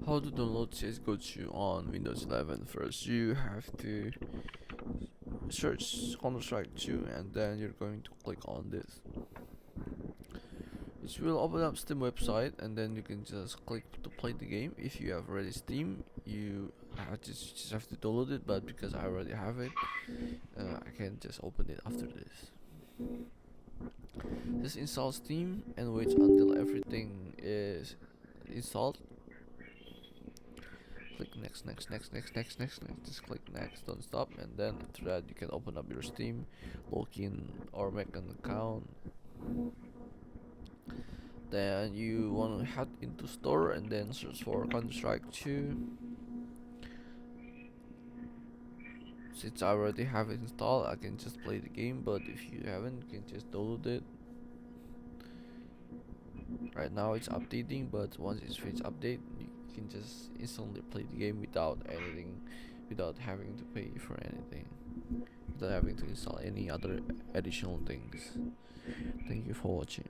How to download CSGO 2 on Windows 11? First, you have to search Counter-Strike 2 and then you're going to click on this. It will open up Steam website and then you can just click to play the game. If you have already Steam, you just have to download it, but because I already have it, I can just open it after this. Just install Steam and wait until everything is installed. Click next. Just click next, don't stop, and then after that you can open up your Steam, log in or make an account. Then you want to head into store and then search for Counter-Strike 2. Since I already have it installed, I can just play the game, but if you haven't, you can just download it. Right now it's updating, but once it's finished update, you can just instantly play the game without without having to pay for anything, without having to install any other additional things. Thank you for watching.